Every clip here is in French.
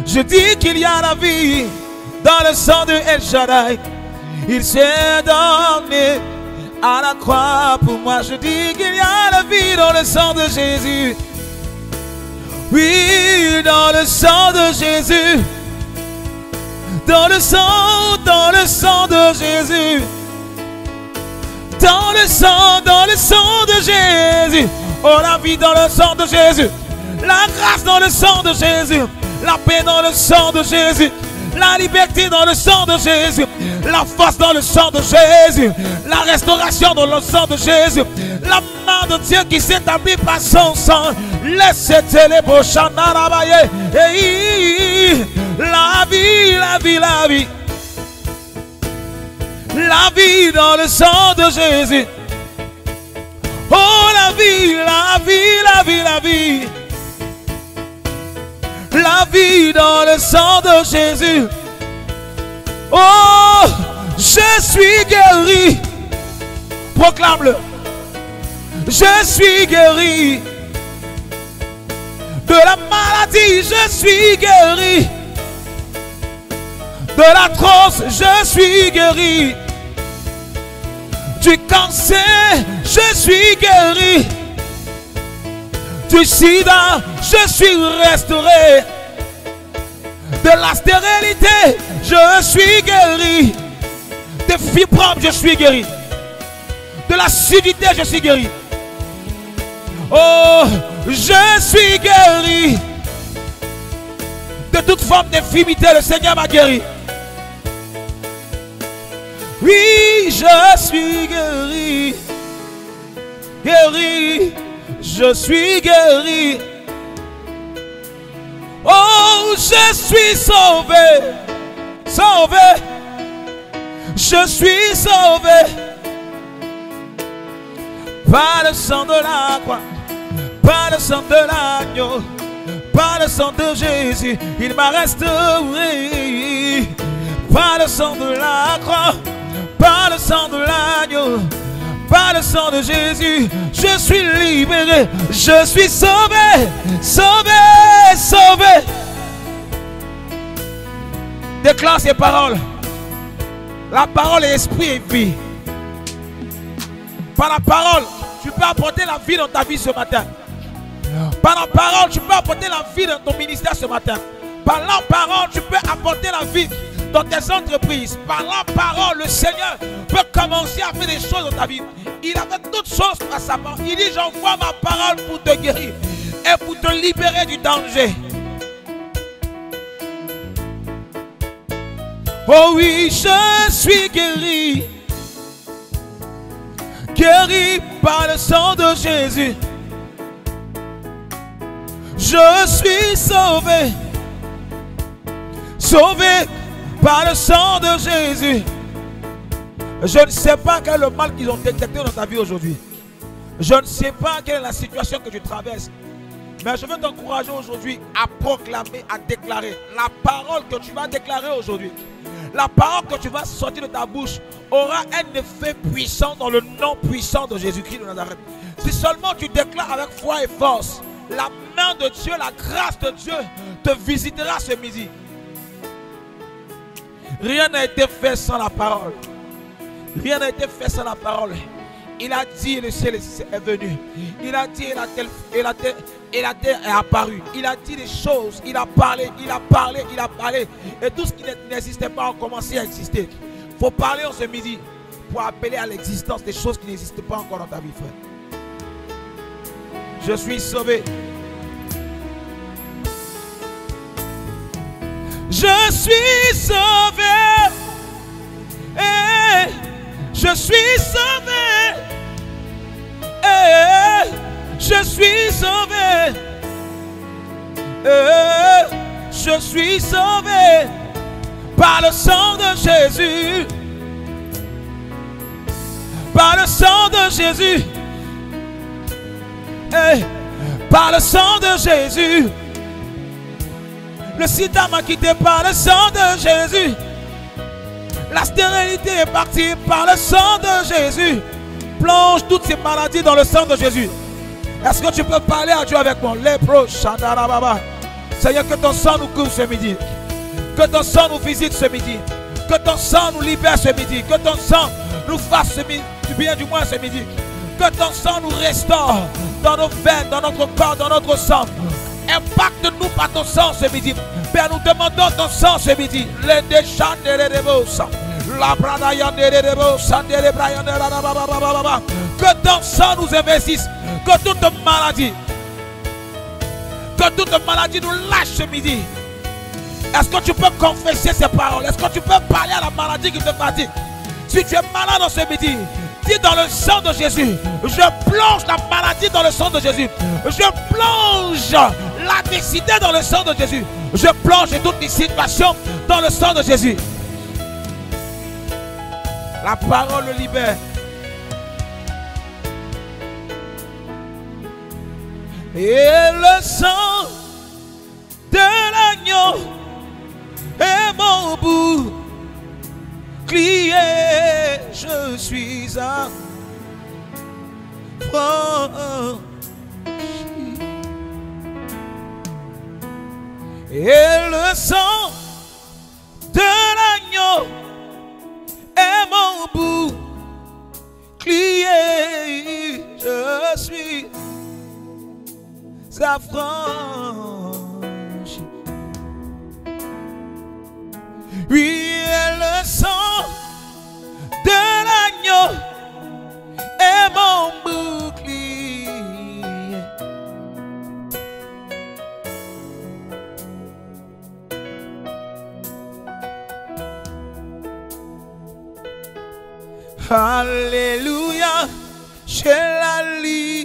Je dis qu'il y a la vie dans le sang de El Shaddai. Il s'est donné à la croix pour moi. Je dis qu'il y a la vie dans le sang de Jésus. Oui, dans le sang de Jésus. Dans le sang de Jésus. Dans le sang de Jésus. Oh, la vie dans le sang de Jésus. La grâce dans le sang de Jésus. La paix dans le sang de Jésus. La liberté dans le sang de Jésus. La force dans le sang de Jésus. La restauration dans le sang de Jésus. La main de Dieu qui s'établit par son sang. Laissez-les les prochains. La vie, la vie, la vie. La vie dans le sang de Jésus. Oh, la vie, la vie, la vie, la vie. La vie dans le sang de Jésus. Oh, je suis guéri. Proclame-le. Je suis guéri. De la maladie, je suis guéri. De l'arthrose, je suis guéri. Du cancer, je suis guéri. Du sida, je suis restauré. De la stérilité, je suis guéri. De fibromes, je suis guéri. De la sudité, je suis guéri. Oh, je suis guéri. De toute forme d'infirmité, le Seigneur m'a guéri. Oui, je suis guéri. Guéri. Je suis guéri. Oh, je suis sauvé. Sauvé. Je suis sauvé. Par le sang de la croix. Par le sang de l'agneau. Par le sang de Jésus. Il m'a restauré. Par le sang de la croix. Par le sang de l'agneau. Par le sang de Jésus, je suis libéré, je suis sauvé, sauvé, sauvé. Déclare ces paroles. La parole est esprit et vie. Par la parole, tu peux apporter la vie dans ta vie ce matin. Par la parole, tu peux apporter la vie dans ton ministère ce matin. Par la parole, tu peux apporter la vie dans tes entreprises. Par la parole, le Seigneur peut commencer à faire des choses dans ta vie. Il a fait toutes choses à sa main. Il dit, j'envoie ma parole pour te guérir et pour te libérer du danger. Oh oui, je suis guéri. Guéri par le sang de Jésus. Je suis sauvé. Sauvé par le sang de Jésus. Je ne sais pas quel est le mal qu'ils ont détecté dans ta vie aujourd'hui. Je ne sais pas quelle est la situation que tu traverses. Mais je veux t'encourager aujourd'hui à proclamer, à déclarer la parole que tu vas déclarer aujourd'hui. La parole que tu vas sortir de ta bouche aura un effet puissant dans le nom puissant de Jésus-Christ de Nazareth. Si seulement tu déclares avec foi et force, la main de Dieu, la grâce de Dieu te visitera ce midi. Rien n'a été fait sans la parole. Rien n'a été fait sans la parole. Il a dit et le ciel est venu. Il a dit et la terre est apparue. Il a dit des choses. Il a parlé, il a parlé, il a parlé. Et tout ce qui n'existait pas a commencé à exister. Il faut parler en ce midi pour appeler à l'existence des choses qui n'existent pas encore dans ta vie, frère. Je suis sauvé. Je suis sauvé. Et je suis sauvé. Et je suis sauvé. Et je suis sauvé par le sang de Jésus. Par le sang de Jésus. Et par le sang de Jésus. Le sida m'a quitté par le sang de Jésus. La stérilité est partie par le sang de Jésus. Plonge toutes ces maladies dans le sang de Jésus. Est-ce que tu peux parler à Dieu avec moi? Seigneur, que ton sang nous couvre ce midi. Que ton sang nous visite ce midi. Que ton sang nous libère ce midi. Que ton sang nous fasse du bien du moins ce midi. Que ton sang nous restaure dans nos veines, dans notre corps, dans notre sang. Impacte-nous par ton sang ce midi. Père, nous demandons ton sang ce midi. Les déchants de l'Édébos. La bradaya de l'Édébos. Que ton sang nous investisse. Que toute maladie nous lâche ce midi. Est-ce que tu peux confesser ces paroles? Est-ce que tu peux parler à la maladie qui te fatigue? Si tu es malade dans ce midi, dis dans le sang de Jésus, je plonge la maladie dans le sang de Jésus. Je plonge l'adversité dans le sang de Jésus. Je plonge toutes les situations dans le sang de Jésus. La parole le libère. Et le sang de l'agneau est mon bouclier. Je suis affranchi. Et le sang de l'agneau est mon bouclier. Je suis affranchi. Oui, et le sang de l'agneau est mon bouclier. Alléluia, j'ai la liberté.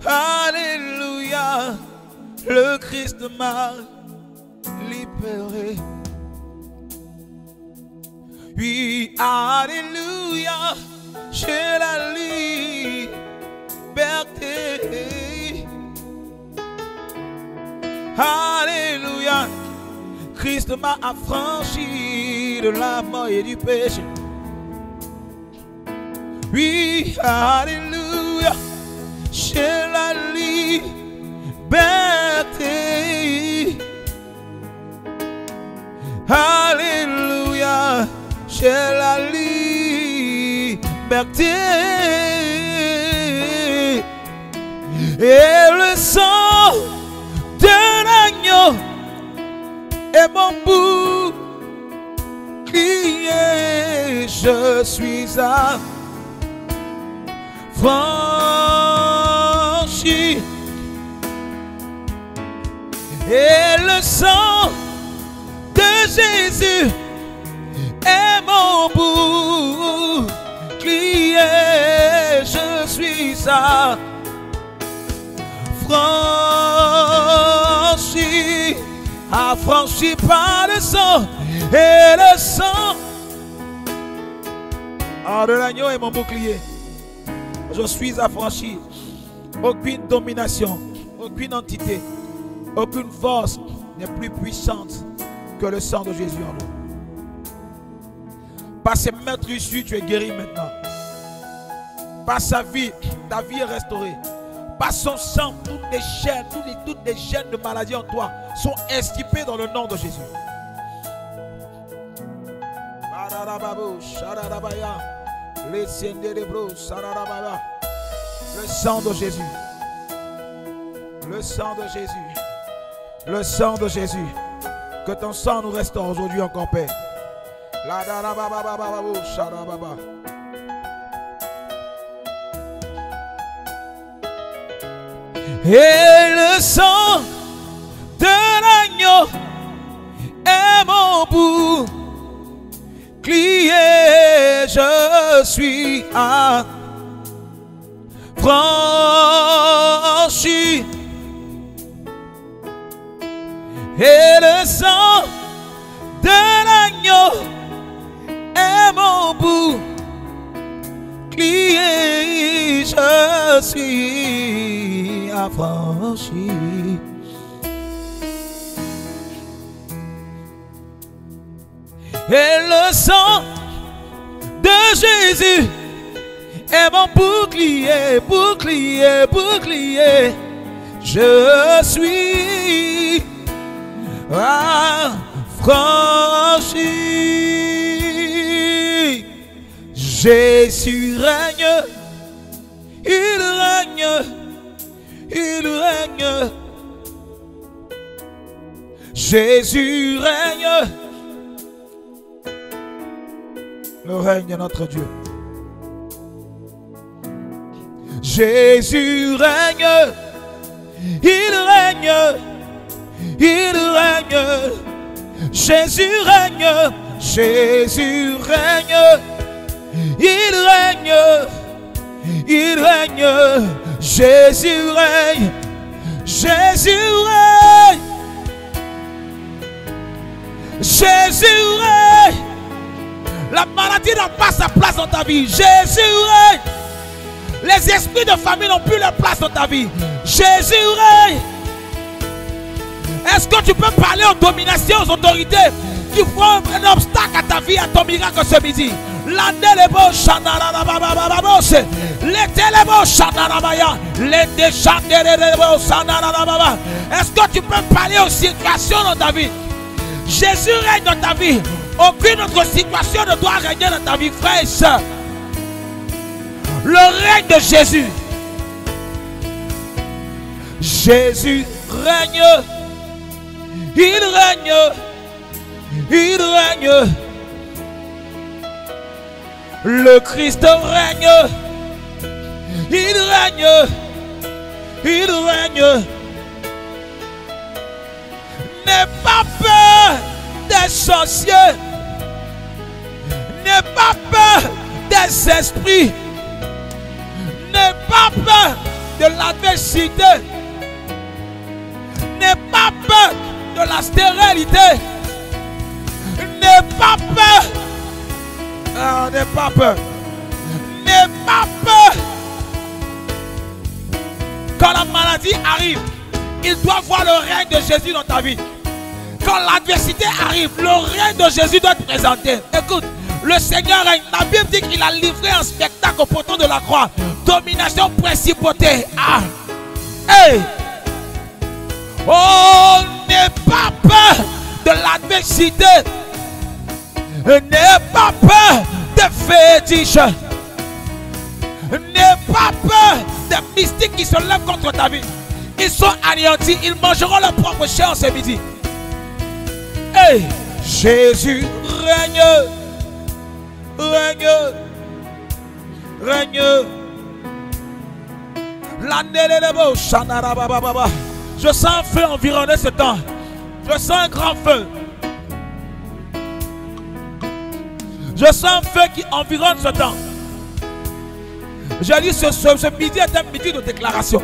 Alléluia, le Christ m'a libéré. Oui, alléluia, j'ai la liberté. Alléluia, Christ m'a affranchi de la mort et du péché. Oui, alléluia, j'ai la liberté. Alléluia, j'ai la liberté. Et le sang de l'agneau est mon bouclier. Je suis affranchi. Et le sang de Jésus est mon bouclier. Je suis affranchi. Affranchi par le sang. Et le sang de l'agneau est mon bouclier. Je suis affranchi. Aucune domination, aucune entité, aucune force n'est plus puissante que le sang de Jésus en nous. Par ses maîtres issus, tu es guéri maintenant. Par sa vie, ta vie est restaurée. Par son sang, toutes les chaînes, toutes les chaînes de maladie en toi sont extirpées dans le nom de Jésus. Le sang de Jésus. Le sang de Jésus. Le sang de Jésus. Que ton sang nous restaure aujourd'hui encore, Père. Et le sang de l'agneau est mon bouclier. Je suis affranchi. Et le sang de l'agneau est mon bouclier. Je suis affranchi. Et le sang de Jésus est mon bouclier, bouclier, bouclier. Je suis affranchi. Jésus règne, il règne, il règne. Jésus règne. Le règne de notre Dieu. Jésus règne. Il règne. Il règne. Jésus règne. Jésus règne. Il règne. Il règne. Jésus règne. Jésus règne. Jésus règne. La maladie n'a pas sa place dans ta vie. Jésus règne. Les esprits de famille n'ont plus leur place dans ta vie. Jésus règne. Est-ce que tu peux parler aux dominations, aux autorités qui font un obstacle à ta vie, à ton miracle ce midi? Est-ce que tu peux parler aux situations dans ta vie? Jésus règne dans ta vie. Aucune autre situation ne doit régner dans ta vie, frère et soeur. Le règne de Jésus. Jésus règne. Il règne. Il règne. Le Christ règne. Il règne. Il règne. N'aie pas peur des sorciers. N'aie pas peur des esprits. N'aie pas peur de l'adversité. N'aie pas peur de la stérilité. N'aie pas peur. N'aie pas peur. N'aie pas peur. Quand la maladie arrive, il doit voir le règne de Jésus dans ta vie. Quand l'adversité arrive, le règne de Jésus doit être présenté. Écoute, le Seigneur règne. La Bible dit qu'il a livré un spectacle au poteau de la croix. Domination, principauté. Ah! Hey! Oh, n'aie pas peur de l'adversité. N'aie pas peur des fétiches. N'aie pas peur des mystiques qui se lèvent contre ta vie. Ils sont anéantis. Ils mangeront leur propre chair ce midi. Hey! Jésus règne. Règne. Règne. Je sens un feu environner ce temps. Je sens un grand feu. Je sens un feu qui environne ce temps. J'ai dit ce midi est un midi de déclaration.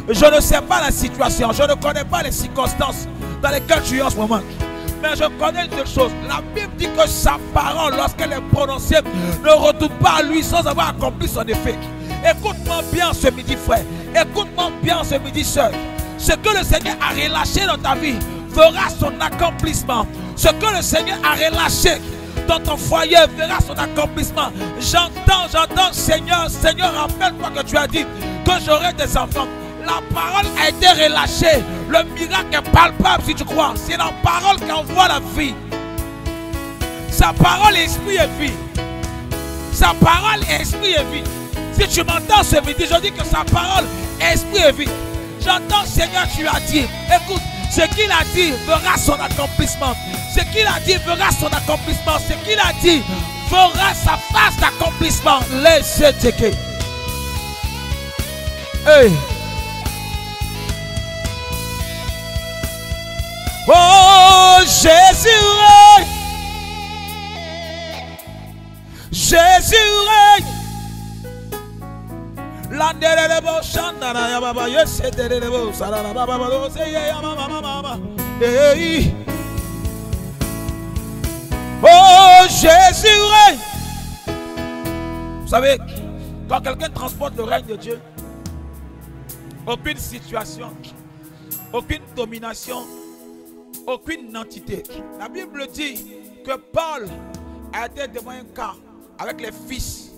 Je ne sais pas la situation. Je ne connais pas les circonstances dans lesquelles tu es en ce moment. Mais je connais une seule chose. La Bible dit que sa parole, lorsqu'elle est prononcée, ne retourne pas à lui sans avoir accompli son effet. Écoute-moi bien ce midi, frère. Écoute-moi bien ce midi, soeur. Ce que le Seigneur a relâché dans ta vie fera son accomplissement. Ce que le Seigneur a relâché dans ton foyer verra son accomplissement. J'entends, Seigneur, rappelle-moi que tu as dit que j'aurai des enfants. La parole a été relâchée. Le miracle est palpable si tu crois. C'est la parole qui envoie la vie. Sa parole est esprit et vie. Sa parole est esprit et vie. Si tu m'entends ce midi, je dis que sa parole est esprit et vie. J'entends, Seigneur, tu as dit. Écoute, ce qu'il a dit verra son accomplissement. Ce qu'il a dit verra son accomplissement. Ce qu'il a dit fera sa phase d'accomplissement. Laissez checker. Hey. Oh, Jésus règne. Jésus règne. Oh, Jésus règne. Vous savez, quand quelqu'un transporte le règne de Dieu, aucune situation, aucune domination, aucune entité. La Bible dit que Paul a été devant un cas avec les fils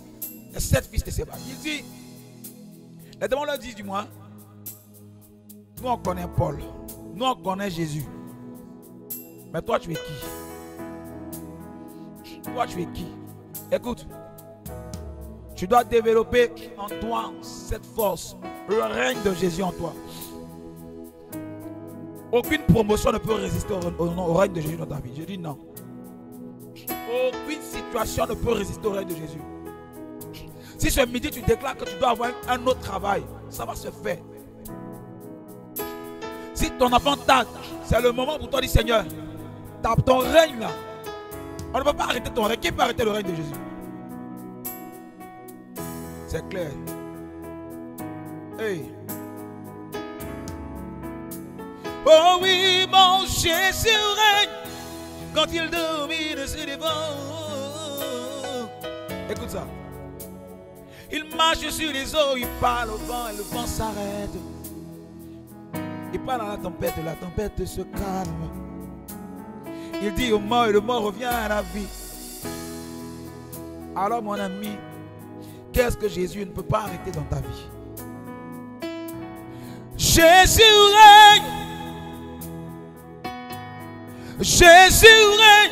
Les 7 fils de Séba. Il dit, les démons leur disent du moins, nous on connaît Paul, nous on connaît Jésus. Mais toi tu es qui? Toi tu es qui? Écoute, tu dois développer en toi cette force, le règne de Jésus en toi. Aucune promotion ne peut résister au règne de Jésus dans ta vie. Je dis non. Aucune situation ne peut résister au règne de Jésus. Si ce midi tu déclares que tu dois avoir un autre travail, ça va se faire. Si ton enfant tarde, c'est le moment pour toi de dire Seigneur, ton règne là. On ne peut pas arrêter ton règne. Qui peut arrêter le règne de Jésus? C'est clair. Hey. Oh oui, mon Jésus règne quand il domine ses démons. Écoute ça. Il marche sur les eaux, il parle au vent et le vent s'arrête. Il parle à la tempête se calme. Il dit au mort et le mort revient à la vie. Alors mon ami, qu'est-ce que Jésus ne peut pas arrêter dans ta vie? Jésus règne. Jésus règne.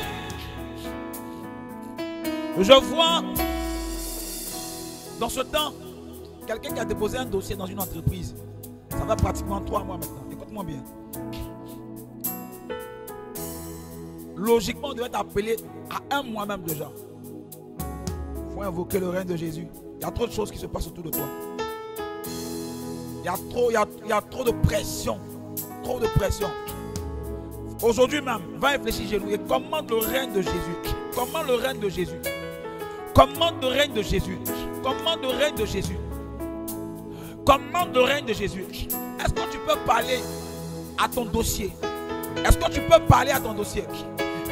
Je vois dans ce temps quelqu'un qui a déposé un dossier dans une entreprise. Ça va pratiquement 3 mois maintenant. Écoute-moi bien. Logiquement, on devait être appelé à 1 mois même déjà. Il faut invoquer le règne de Jésus. Il y a trop de choses qui se passent autour de toi. Il y a trop de pression. Trop de pression. Aujourd'hui même, va réfléchir chez nous et commande le règne de Jésus. Commande le règne de Jésus. Commande le règne de Jésus. Commande le règne de Jésus. Commande le règne de Jésus. Est-ce que tu peux parler à ton dossier? Est-ce que tu peux parler à ton dossier?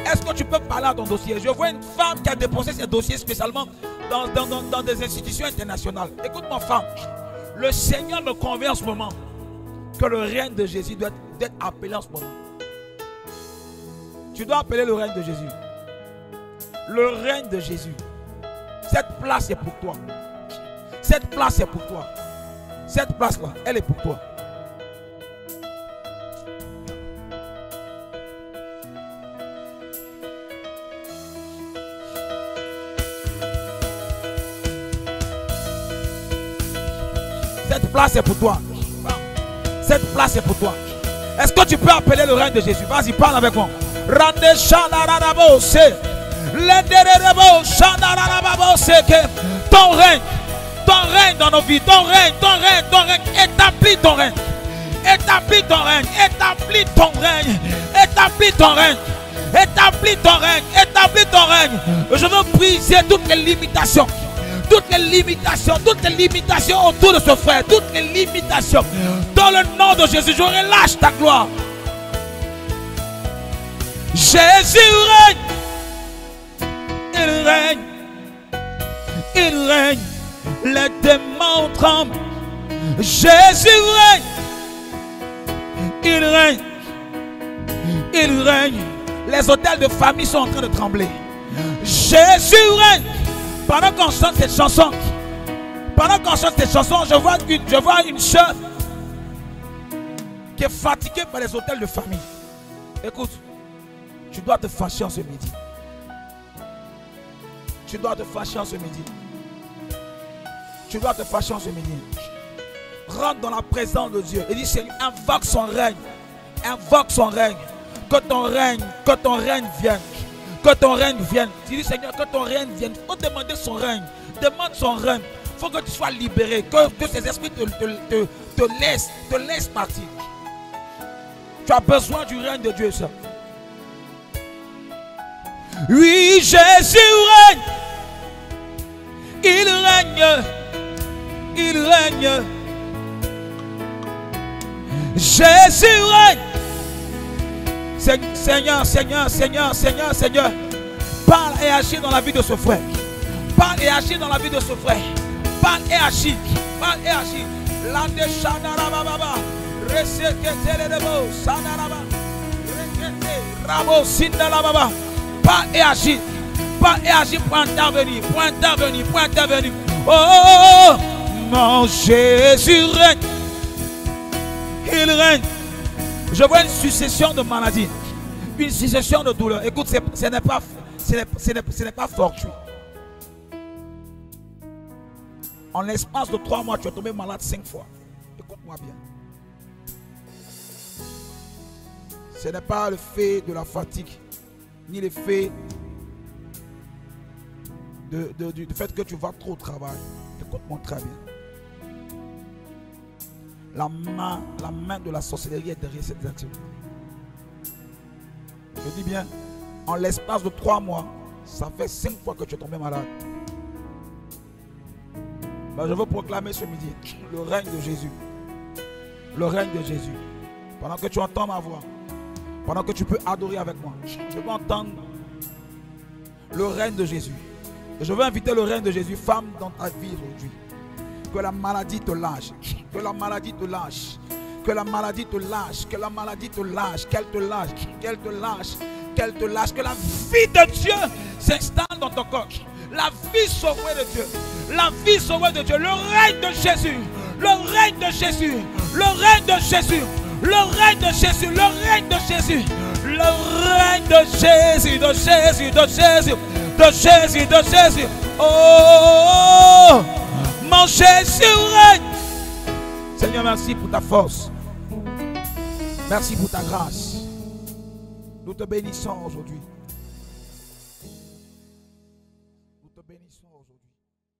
Est-ce que tu peux parler à ton dossier? Je vois une femme qui a déposé ses dossiers spécialement dans des institutions internationales. Écoute-moi, femme. Le Seigneur me convainc en ce moment que le règne de Jésus doit être appelé en ce moment. Tu dois appeler le règne de Jésus. Le règne de Jésus. Cette place est pour toi. Cette place est pour toi. Cette place-là, elle est pour toi. Cette place est pour toi. Cette place est pour toi. Est-ce que tu peux appeler le règne de Jésus? Vas-y, parle avec moi. Ton règne dans nos vies, ton règne, établis ton règne, établis ton règne, établis ton règne, établis ton règne, établis ton règne, établis ton règne. Je veux briser toutes les limitations. Toutes les limitations autour de ce frère, toutes les limitations. Dans le nom de Jésus, je relâche ta gloire. Jésus règne. Il règne. Il règne. Les démons tremblent. Jésus règne. Il règne. Il règne. Les hôtels de famille sont en train de trembler. Jésus règne. Pendant qu'on chante cette chanson, je vois une soeur qui est fatiguée par les hôtels de famille. Écoute, tu dois te fâcher en ce midi. Tu dois te fâcher en ce midi. Tu dois te fâcher en ce midi. Rentre dans la présence de Dieu et dis Seigneur, invoque son règne. Invoque son règne. Que ton règne vienne. Que ton règne vienne. Tu dis Seigneur, que ton règne vienne. Il faut demander son règne. Demande son règne. Il faut que tu sois libéré. Que ces esprits te laissent partir. Tu as besoin du règne de Dieu, ça. Oui, Jésus règne. Il règne. Il règne. Jésus règne. Seigneur, Seigneur, Seigneur, Seigneur, Seigneur. Parle et agis dans la vie de ce frère. Parle et agis dans la vie de ce frère. Parle et agis. Parle et agis. Lande Shanarababa. Reseketelebo Sanaraba. Rekete Rabo Sindalababa. Parle et agis. Parle et agis pour intervenir. Pour intervenir. Pour intervenir. Oh, mon Jésus règne. Il règne. Je vois une succession de maladies, une succession de douleurs. Écoute, ce n'est pas fortuit. En l'espace de 3 mois, tu es tombé malade 5 fois. Écoute-moi bien. Ce n'est pas le fait de la fatigue, ni le fait du fait que tu vas trop au travail. Écoute-moi très bien. La main de la sorcellerie est derrière cette action. Je dis bien, en l'espace de 3 mois, ça fait 5 fois que tu es tombé malade. Ben, je veux proclamer ce midi le règne de Jésus. Le règne de Jésus. Pendant que tu entends ma voix, pendant que tu peux adorer avec moi, je veux entendre le règne de Jésus. Et je veux inviter le règne de Jésus, femme, dans ta vie aujourd'hui. Que la maladie te lâche. Que la maladie te lâche. Que la maladie te lâche. Que la maladie te lâche. Qu'elle te lâche. Qu'elle te lâche. Qu'elle te lâche. Que la vie de Dieu s'installe dans ton corps. La vie sauvée de Dieu. La vie sauvée de Dieu. Le règne de Jésus. Le règne de Jésus. Le règne de Jésus. Le règne de Jésus. Le règne de Jésus. Le règne de Jésus. De Jésus. De Jésus. De Jésus. De Jésus. Oh, mon Jésus règne. Seigneur, merci pour ta force. Merci pour ta grâce. Nous te bénissons aujourd'hui. Nous te bénissons.